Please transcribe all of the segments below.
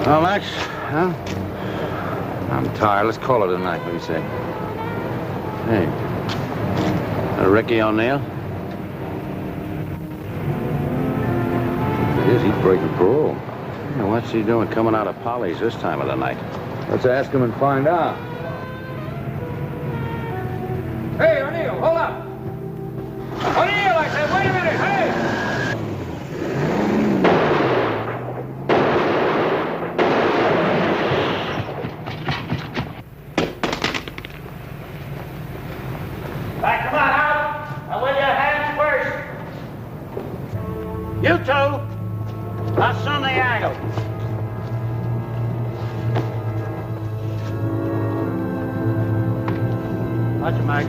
Well, Max, huh? I'm tired. Let's call it a night. What do you say? Hey, Ricky O'Neill? He's breaking parole. Yeah, what's he doing coming out of Polly's this time of the night? Let's ask him and find out. Hey, O'Neill, hold up! O'Neill, I said, wait a minute, hey! Right, come on out! And with your hands first. You two! That's on the angle. Watch it, Max.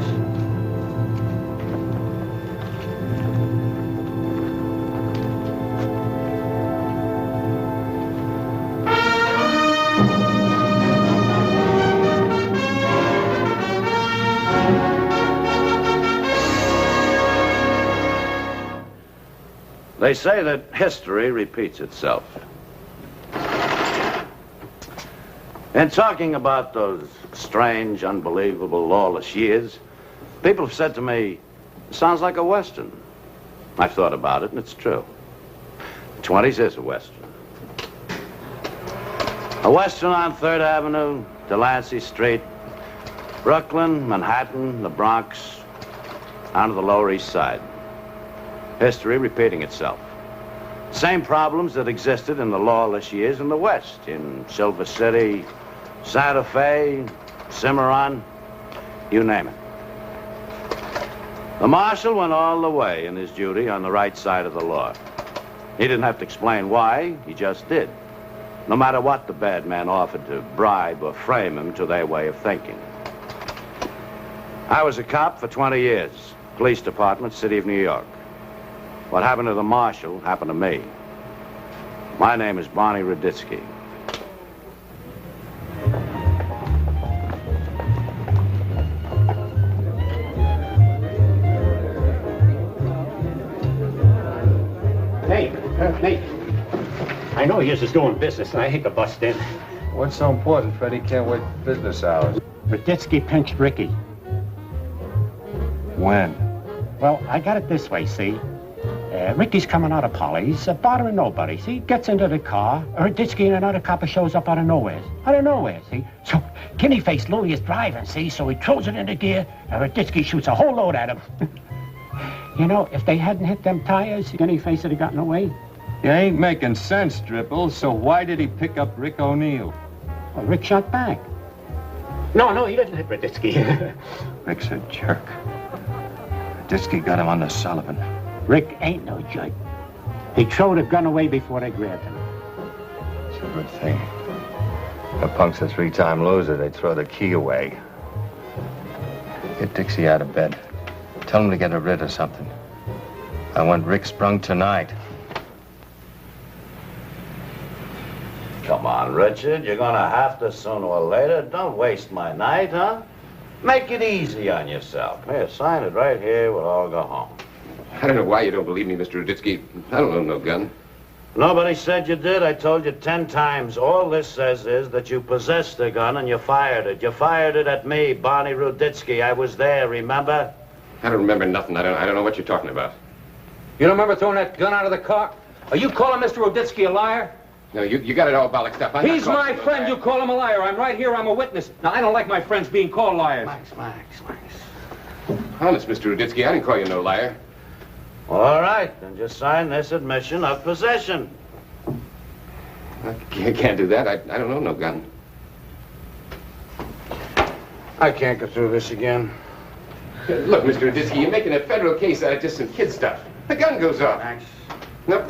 They say that history repeats itself. In talking about those strange, unbelievable, lawless years, people have said to me, it sounds like a Western. I've thought about it, and it's true. The 20s is a Western. A Western on 3rd Avenue, Delancey Street, Brooklyn, Manhattan, the Bronx, down to the Lower East Side. History repeating itself. Same problems that existed in the lawless years in the West, in Silver City, Santa Fe, Cimarron, you name it. The marshal went all the way in his duty on the right side of the law. He didn't have to explain why, he just did. No matter what the bad men offered to bribe or frame him to their way of thinking. I was a cop for 20 years, police department, city of New York. What happened to the marshal happened to me. My name is Barney Ruditsky. Hey, I know you're just doing business, and I hate to bust in. What's so important, Freddie? Can't wait business hours. Ruditsky pinched Ricky. When? Well, I got it this way, see? Ricky's coming out of Polly's, bothering nobody, see? Gets into the car, Ruditsky and another copper shows up out of nowhere, see? So, guinea-faced Louie is driving, see? So he throws it into gear, and Ruditsky shoots a whole load at him. You know, if they hadn't hit them tires, guinea-face would have gotten away. You ain't making sense, Dribble, so why did he pick up Rick O'Neill? Well, Rick shot back. No, he didn't hit Ruditsky. Rick's a jerk. Ruditsky got him on the Sullivan. Rick ain't no jerk. He threw the gun away before they grabbed him. It's a good thing. The punk's a 3-time loser. They'd throw the key away. Get Dixie out of bed. Tell him to get rid of something. I want Rick sprung tonight. Come on, Richard. You're gonna have to sooner or later. Don't waste my night, huh? Make it easy on yourself. Here, sign it right here. We'll all go home. I don't know why you don't believe me, Mr. Ruditsky. I don't own no gun. Nobody said you did. I told you 10 times. All this says is that you possessed the gun and you fired it. You fired it at me, Barney Ruditsky. I was there, remember? I don't remember nothing. I don't know what you're talking about. You don't remember throwing that gun out of the car? Are you calling Mr. Ruditsky a liar? No, you got it all bollocked up. He's my friend. You call him a liar. I'm right here. I'm a witness. Now, I don't like my friends being called liars. Max. Honest, Mr. Ruditsky, I didn't call you no liar. All right, then just sign this admission of possession. I can't do that. I don't own no gun. I can't go through this again. Look, Mr. Ruditsky, you're making a federal case out of just some kid stuff. The gun goes off. Max. Nope.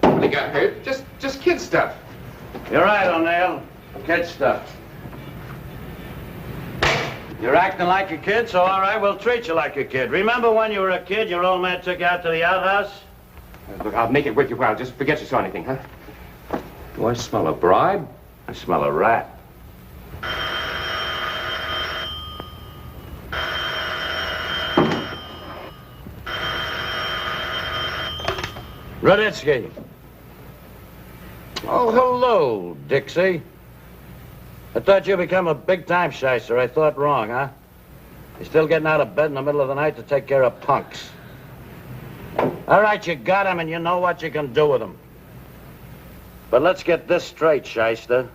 Nobody got hurt. Just kid stuff. You're right, O'Neill. Kid stuff. You're acting like a kid, so all right, we'll treat you like a kid. Remember when you were a kid, your old man took you out to the outhouse? Look, I'll make it worth your while. Just forget you saw anything, huh? Do I smell a bribe? I smell a rat. Ruditsky. Oh, hello, Dixie. I thought you become a big-time shyster. I thought wrong, huh? You're still getting out of bed in the middle of the night to take care of punks. All right, you got him, and you know what you can do with him. But let's get this straight, shyster.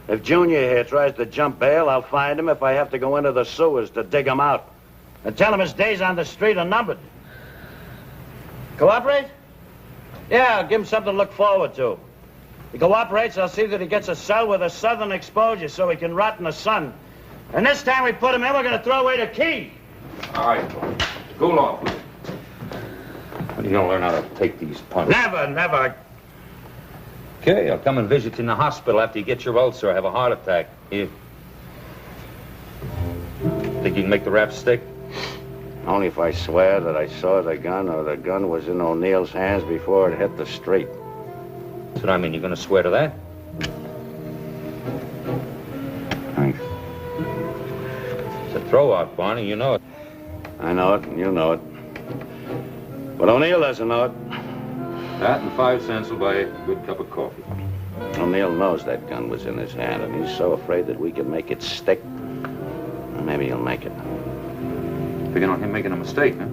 If Junior here tries to jump bail, I'll find him if I have to go into the sewers to dig him out. And tell him his days on the street are numbered. Cooperate? Yeah, I'll give him something to look forward to. He cooperates, I'll see that he gets a cell with a southern exposure so he can rot in the sun. And this time we put him in, we're going to throw away the key. All right, cool off. When are you going to learn how to take these punches? Never. Okay, I'll come and visit you in the hospital after you get your ulcer or have a heart attack. Here. Think you can make the rap stick? Only if I swear that I saw the gun or the gun was in O'Neill's hands before it hit the street. That's what I mean. You're going to swear to that? Thanks. It's a throw-out, Barney. You know it. I know it, and you know it. But O'Neill doesn't know it. That and 5 cents will buy a good cup of coffee. O'Neill knows that gun was in his hand, and he's so afraid that we can make it stick. Maybe he'll make it. Figuring on him making a mistake, huh?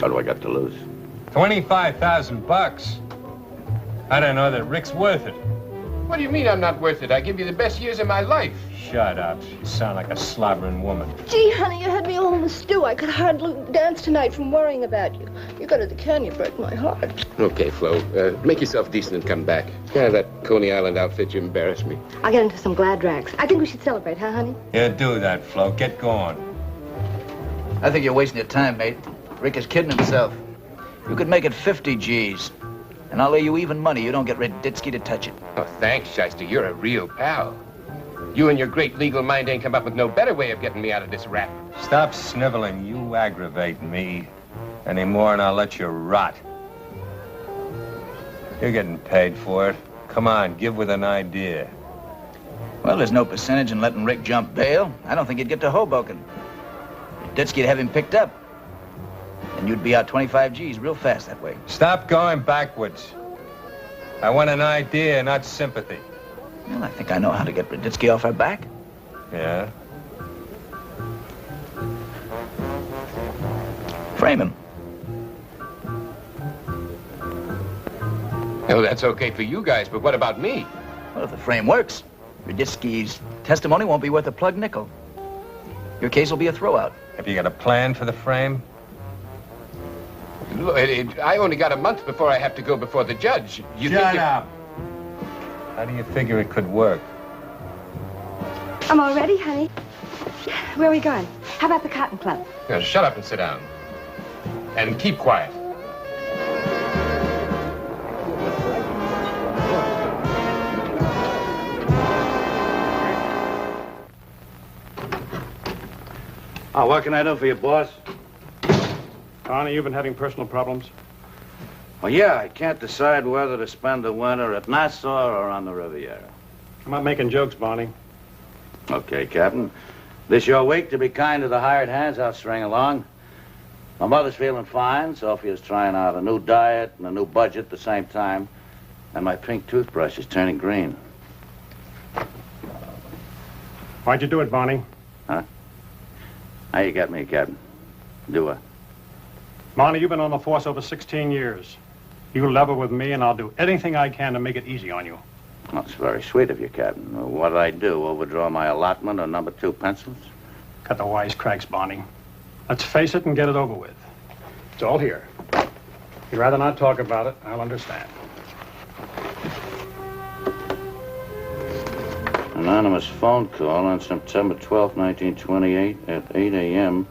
What do I got to lose? $25,000. I don't know that Rick's worth it. What do you mean I'm not worth it? I give you the best years of my life. Shut up. You sound like a slobbering woman. Gee, honey, you had me all in the stew. I could hardly dance tonight from worrying about you. You go to the can, you break my heart. Okay, Flo. Make yourself decent and come back. Yeah, that Coney Island outfit, you embarrassed me. I'll get into some glad rags. I think we should celebrate, huh, honey? Yeah, do that, Flo. Get going. I think you're wasting your time, mate. Rick is kidding himself. You could make it 50 G's. And I'll lay you even money you don't get Raditsky to touch it. Oh, thanks, Shyster. You're a real pal. You and your great legal mind ain't come up with no better way of getting me out of this rap. Stop sniveling. You aggravate me any more and I'll let you rot. You're getting paid for it. Come on, give with an idea. Well, there's no percentage in letting Rick jump bail. I don't think he'd get to Hoboken. Raditsky'd have him picked up. And you'd be out 25 G's real fast that way. Stop going backwards. I want an idea, not sympathy. Well, I think I know how to get Raditsky off our back. Yeah? Frame him. Oh, that's okay for you guys, but what about me? Well, if the frame works, Raditsky's testimony won't be worth a plug nickel. Your case will be a throwout. Have you got a plan for the frame? Look, I only got a month before I have to go before the judge. Shut up. How do you figure it could work? I'm all ready, honey. Where are we going? How about the Cotton Club? Now, shut up and sit down. And keep quiet. Oh, what can I do for you, boss? Connie, you've been having personal problems? Well, yeah, I can't decide whether to spend the winter at Nassau or on the Riviera. I'm not making jokes, Barney. Okay, Captain. This your week to be kind to the hired hands. I'll string along. My mother's feeling fine. Sophia's trying out a new diet and a new budget at the same time. And my pink toothbrush is turning green. Why'd you do it, Barney? Huh? How you got me, Captain? Do I? Barney, you've been on the force over 16 years. You level with me, and I'll do anything I can to make it easy on you. Well, it's very sweet of you, Captain. What did I do? Overdraw my allotment or number 2 pencils? Cut the wisecracks, Barney. Let's face it and get it over with. It's all here. If you'd rather not talk about it, I'll understand. Anonymous phone call on September 12, 1928 at 8 a.m.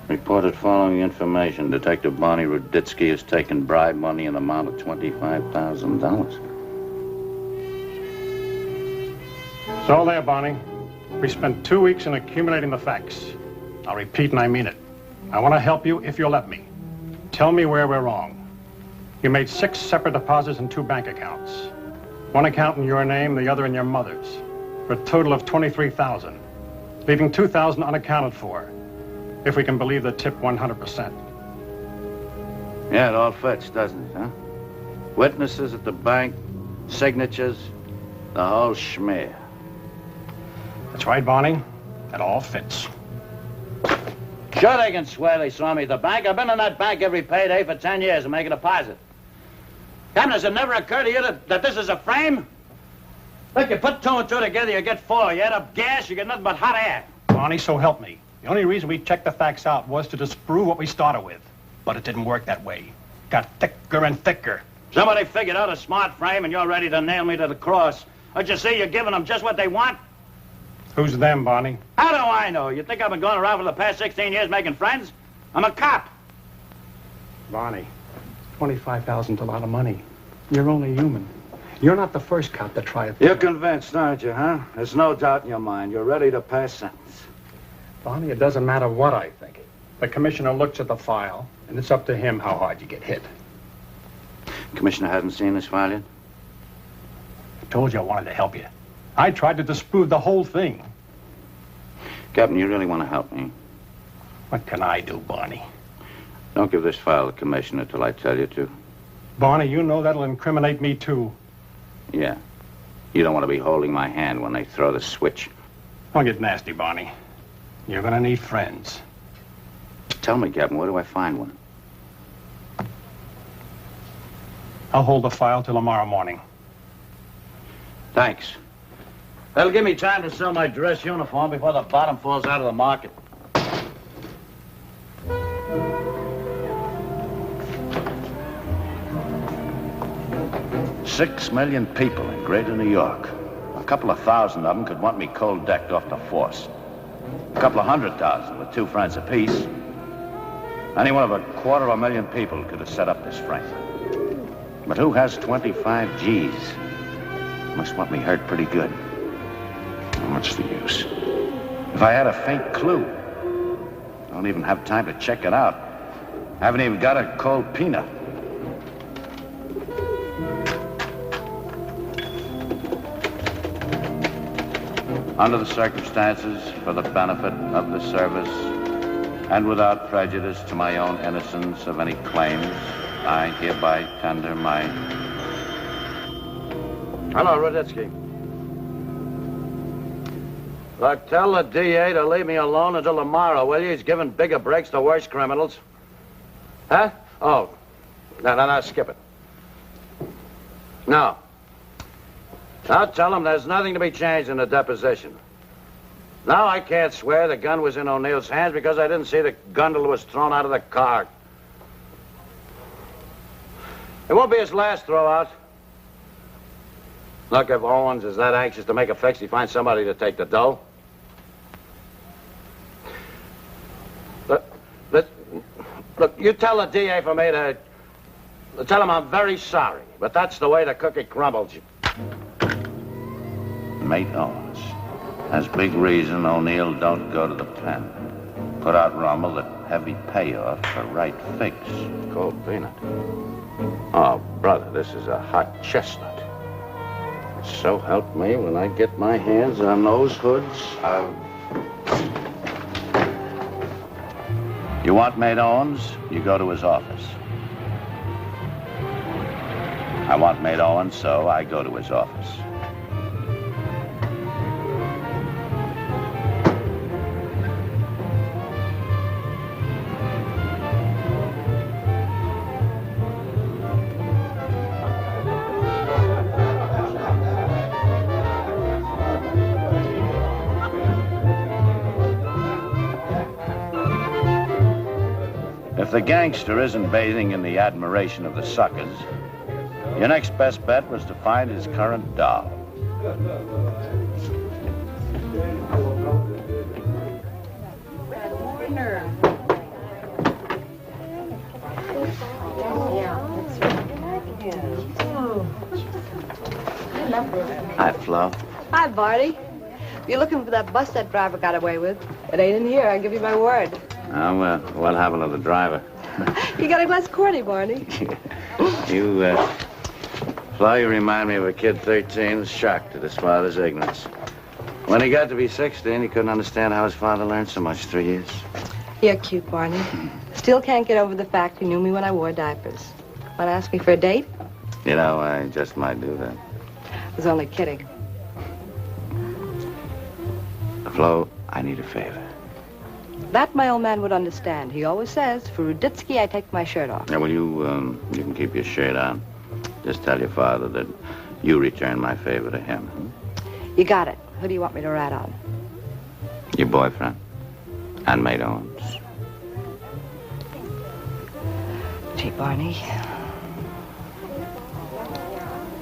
Reported following information. Detective Barney Raditsky has taken bribe money in the amount of $25,000. It's all there, Barney. We spent 2 weeks in accumulating the facts. I'll repeat, and I mean it. I want to help you if you'll let me. Tell me where we're wrong. You made 6 separate deposits in 2 bank accounts. One account in your name, the other in your mother's, for a total of $23,000, leaving $2,000 unaccounted for, if we can believe the tip 100%. Yeah, it all fits, doesn't it, huh? Witnesses at the bank, signatures, the whole schmear. That's right, Barney. That all fits. Sure they can swear they saw me at the bank. I've been in that bank every payday for 10 years and make a deposit. Captain, does it never occur to you that this is a frame? Look, you put 2 and 2 together, you get 4. You add up gas, you get nothing but hot air. Barney, so help me. The only reason we checked the facts out was to disprove what we started with. But it didn't work that way. Got thicker and thicker. Somebody figured out a smart frame and you're ready to nail me to the cross. Don't you see you're giving them just what they want? Who's them, Barney? How do I know? You think I've been going around for the past 16 years making friends? I'm a cop. Barney, $25,000's a lot of money. You're only human. You're not the first cop to try it. You're convinced, aren't you, huh? There's no doubt in your mind. You're ready to pass sentence. Barney, it doesn't matter what I think. The commissioner looks at the file, and it's up to him how hard you get hit. Commissioner hasn't seen this file yet? I told you I wanted to help you. I tried to disprove the whole thing. Captain, you really want to help me? What can I do, Barney? Don't give this file to the commissioner till I tell you to. Barney, you know that'll incriminate me, too. Yeah. You don't want to be holding my hand when they throw the switch. Don't get nasty, Barney. You're gonna need friends. Tell me, Captain, where do I find one? I'll hold the file till tomorrow morning. Thanks. That'll give me time to sell my dress uniform before the bottom falls out of the market. $6 million people in greater New York. A couple of thousand of them could want me cold-decked off the force. A couple of 100,000 with 2 friends apiece. Any one of 250,000 people could have set up this frame. But who has 25 G's? Must want me hurt pretty good. What's the use? If I had a faint clue, I don't even have time to check it out. I haven't even got a cold peanut. Under the circumstances, for the benefit of the service, and without prejudice to my own innocence of any claims, I hereby tender my... Hello, Rudetsky. Look, tell the DA to leave me alone until tomorrow, will you? He's giving bigger breaks to worse criminals. Huh? Oh. No, skip it. No. Now tell him there's nothing to be changed in the deposition. Now I can't swear the gun was in O'Neill's hands because I didn't see the gun till it was thrown out of the car. It won't be his last throwout. Look, if Owens is that anxious to make a fix, he finds somebody to take the dough. Look, you tell the DA for me to... Tell him I'm very sorry, but that's the way the cookie crumbles. Mate Owens has big reason O'Neill don't go to the pen. Put out rumble that heavy payoff for right fix. Cold peanut. Oh, brother, this is a hot chestnut. So help me when I get my hands on those hoods. You want Mate Owens? You go to his office. I want Mate Owens, so I go to his office. If the gangster isn't bathing in the admiration of the suckers, your next best bet was to find his current doll. Hi, Flo. Hi, Barney. If you're looking for that bus that driver got away with, it ain't in here, I'll give you my word. Oh, well, what happened to the driver? You got a less corny, Barney. Flo, you remind me of a kid 13 shocked at his father's ignorance. When he got to be 16, he couldn't understand how his father learned so much 3 years. You're cute, Barney. Still can't get over the fact you knew me when I wore diapers. Want to ask me for a date? You know, I just might do that. I was only kidding. Flo, I need a favor. That my old man would understand. He always says, for Ruditsky, I take my shirt off. Now, will you can keep your shirt on. Just tell your father that you return my favor to him. You got it. Who do you want me to rat on? Your boyfriend, Handmaid Owens. Gee, Barney.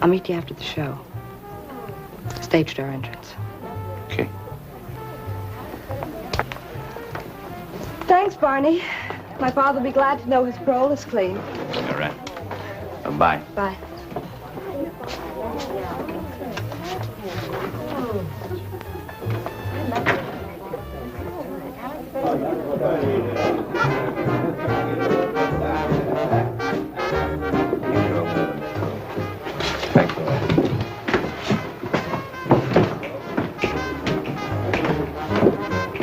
I'll meet you after the show. Stage door entrance. Okay. Thanks, Barney. My father will be glad to know his parole is clean. All right. Bye. Bye. Thank you.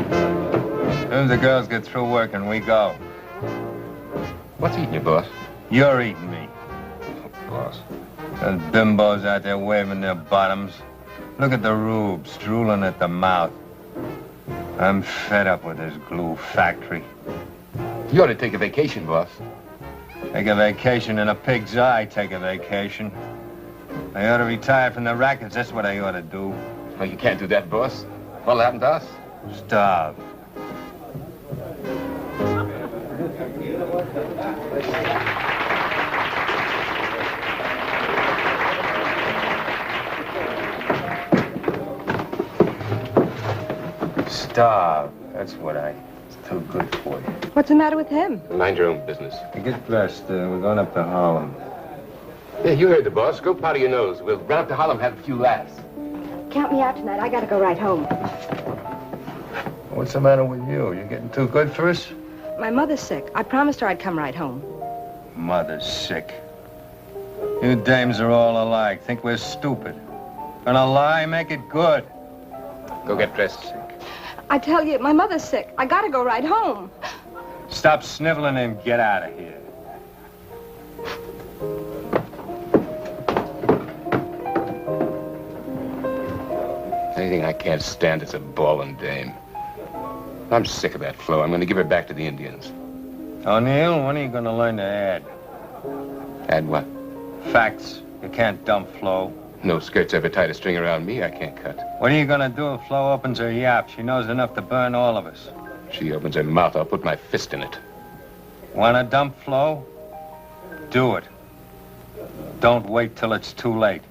As soon as the girls get through working, we go. What's eating you, boss? You're eating me. Boss. Those bimbos out there waving their bottoms. Look at the rubes, drooling at the mouth. I'm fed up with this glue factory. You ought to take a vacation, boss. Take a vacation in a pig's eye, take a vacation. I ought to retire from the rackets, that's what I ought to do. Well, you can't do that, boss. What'll happen to us? Starve. Starve. That's what it's too good for you. What's the matter with him? Mind your own business. Get dressed. We're going up to Harlem. Yeah, you heard the boss. Go powder your nose. We'll run up to Harlem, have a few laughs. Count me out tonight. I gotta go right home. What's the matter with you? You getting too good for us? My mother's sick. I promised her I'd come right home. Mother's sick. You dames are all alike. Think we're stupid. Gonna lie, make it good. Go get dressed. I tell you, my mother's sick. I gotta go right home. Stop sniveling and get out of here. Anything I can't stand is a ballin' dame. I'm sick of that Flo. I'm going to give her back to the Indians. O'Neill, when are you gonna learn to add? Add what? Facts. You can't dump Flo. No skirt's ever tied a string around me. I can't cut. What are you gonna do if Flo opens her yap? She knows enough to burn all of us. She opens her mouth, I'll put my fist in it. Wanna dump Flo? Do it. Don't wait till it's too late.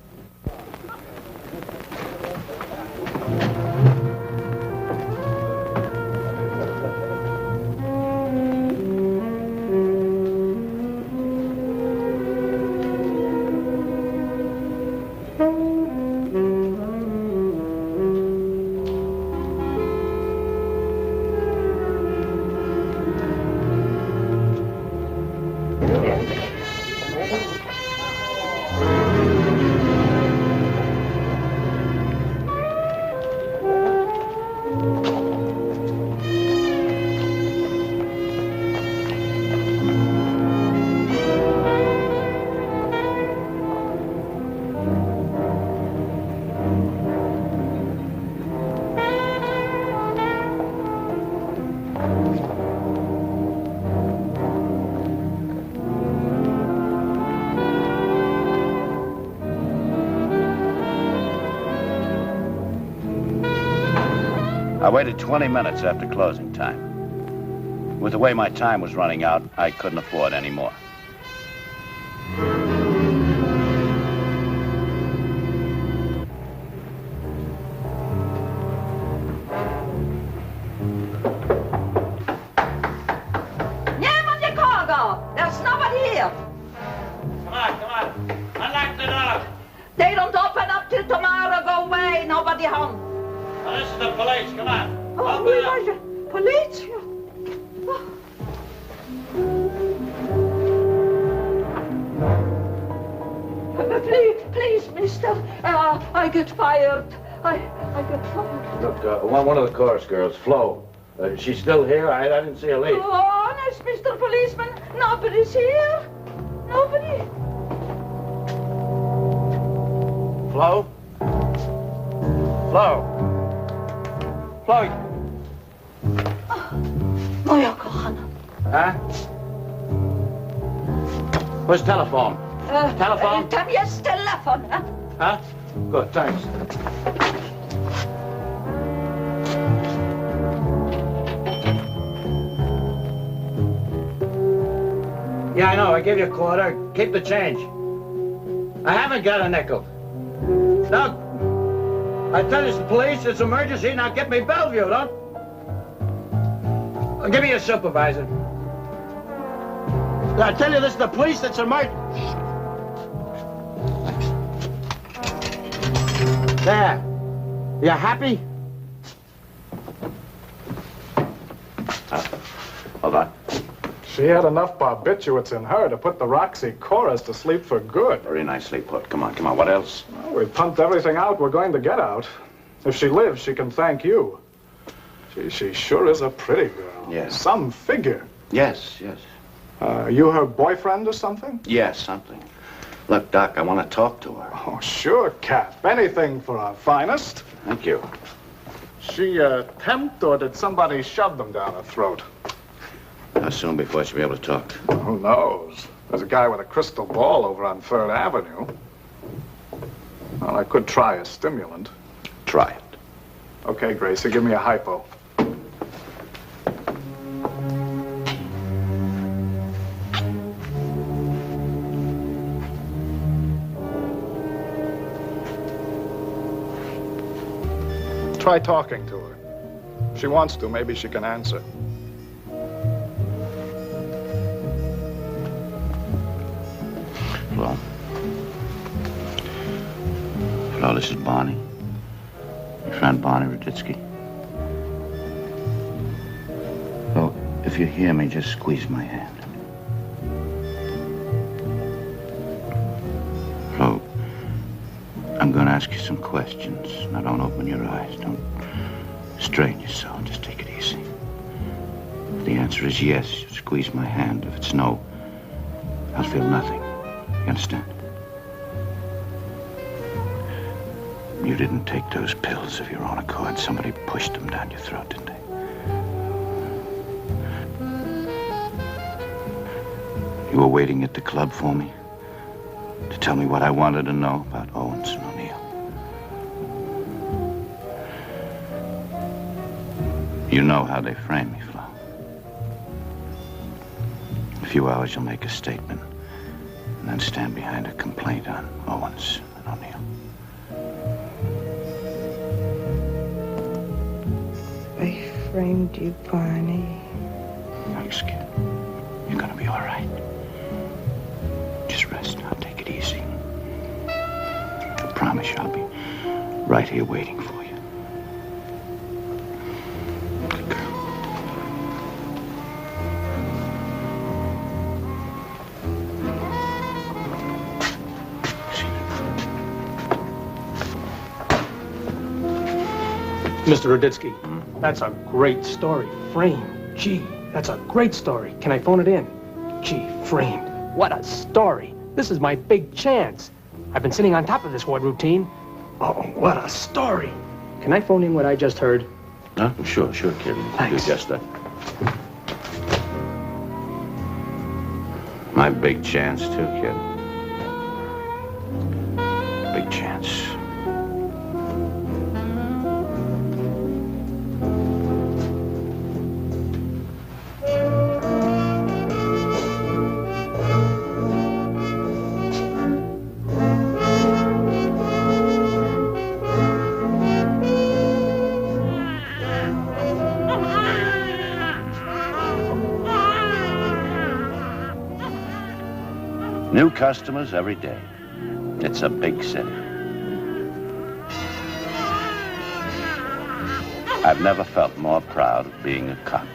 I waited 20 minutes after closing time. With the way my time was running out, I couldn't afford any more. There's nobody here. Come on. Unlock the door. They don't open up till tomorrow. Go away. Nobody home. Now, this is the police. Come on. Oh, Open up. police? Please, mister. I get fired. I get fired. Look, one of the chorus girls, Flo. She's still here? I didn't see her leave. Oh, honest, Mr. Policeman. Nobody's here. Nobody. Flo? Flo. Flo. Moja kochana. Huh? Where's the telephone? Telephone? Tam jest telefon. Huh? Good, thanks. Yeah, I know. I gave you a quarter. Keep the change. I haven't got a nickel. Doug, I tell you, it's the police. It's emergency. Now get me Bellevue, don't? Give me a supervisor. I tell you, this is the police. It's emergency. There. You happy? Hold on. She had enough barbiturates in her to put the Roxy chorus to sleep for good. Very nicely put. Come on, come on. What else? Well, we pumped everything out we're going to get out. If she lives, she can thank you. She sure is a pretty girl. Yes. Some figure. Yes, yes. You her boyfriend or something? Yes, something. Look, Doc, I want to talk to her. Oh, sure, Cap. Anything for our finest. Thank you. She temped, or did somebody shove them down her throat? How soon before she'll be able to talk? Who knows? There's a guy with a crystal ball over on 3rd Avenue. Well, I could try a stimulant. Try it. Okay, Gracie, give me a hypo. Try talking to her. If she wants to, maybe she can answer. Flo. Flo, this is Barney. Your friend Barney Raditsky. Flo, if you hear me, just squeeze my hand. Flo, I'm going to ask you some questions. Now, don't open your eyes. Don't strain yourself. Just take it easy. If the answer is yes, you squeeze my hand. If it's no, I'll feel nothing. You understand? You didn't take those pills of your own accord. Somebody pushed them down your throat, didn't they? You were waiting at the club for me to tell me what I wanted to know about Owens and O'Neill. You know how they frame me, Flo. In a few hours, you'll make a statement and then stand behind a complaint on Owens and O'Neill. They framed you, Barney. Thanks, kid. You're gonna be all right. Just rest now. Take it easy. I promise you I'll be right here waiting for you. Good girl. Mr. Raditsky, that's a great story. Framed. Gee, that's a great story. Can I phone it in? Gee, framed. What a story. This is my big chance. I've been sitting on top of this ward routine. Oh, what a story. Can I phone in what I just heard? Huh? Sure, kid. Thanks. Do just that. My big chance, too, kid. Big chance. New customers every day. It's a big city. I've never felt more proud of being a cop.